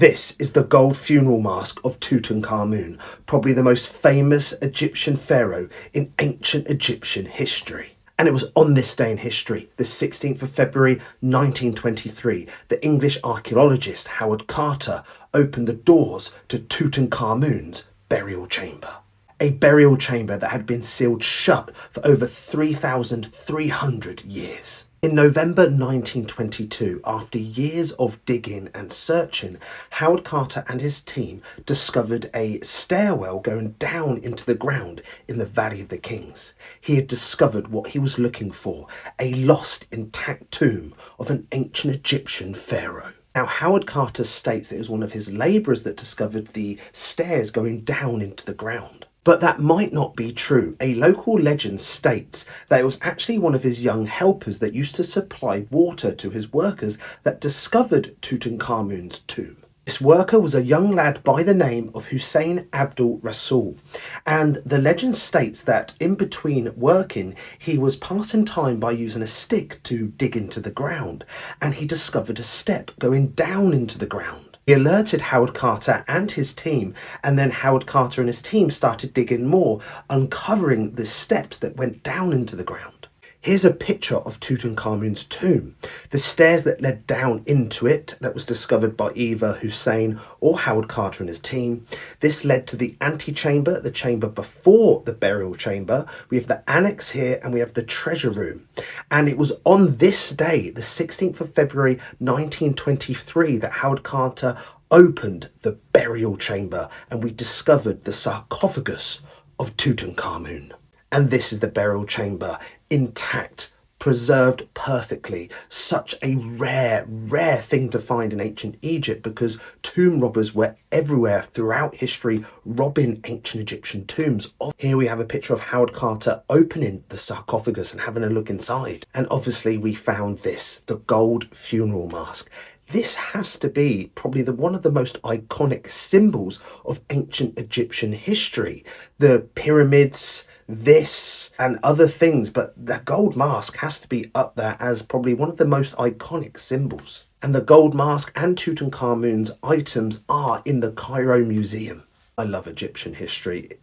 This is the gold funeral mask of Tutankhamun, probably the most famous Egyptian pharaoh in ancient Egyptian history. And it was on this day in history, the 16th of February 1923, that English archaeologist Howard Carter opened the doors to Tutankhamun's burial chamber. A burial chamber that had been sealed shut for over 3,300 years. In November 1922, after years of digging and searching, Howard Carter and his team discovered a stairwell going down into the ground in the Valley of the Kings. He had discovered what he was looking for, a lost intact tomb of an ancient Egyptian pharaoh. Now, Howard Carter states that it was one of his labourers that discovered the stairs going down into the ground. But that might not be true. A local legend states that it was actually one of his young helpers that used to supply water to his workers that discovered Tutankhamun's tomb. This worker was a young lad by the name of Hussein Abdul Rasul, and the legend states that in between working he was passing time by using a stick to dig into the ground, and he discovered a step going down into the ground. He alerted Howard Carter and his team, and then Howard Carter and his team started digging more, uncovering the steps that went down into the ground. Here's a picture of Tutankhamun's tomb. The stairs that led down into it, that was discovered by either Hussein or Howard Carter and his team. This led to the antechamber, the chamber before the burial chamber. We have the annex here, and we have the treasure room. And it was on this day, the 16th of February 1923, that Howard Carter opened the burial chamber, and we discovered the sarcophagus of Tutankhamun. And this is the burial chamber, intact, preserved perfectly. Such a rare thing to find in ancient Egypt, because tomb robbers were everywhere throughout history, robbing ancient Egyptian tombs. Here we have a picture of Howard Carter opening the sarcophagus and having a look inside. And obviously we found this, the gold funeral mask. This has to be probably one of the most iconic symbols of ancient Egyptian history. The pyramids, this and other things, but the gold mask has to be up there as probably one of the most iconic symbols. And the gold mask and Tutankhamun's items are in the Cairo Museum. I love Egyptian history.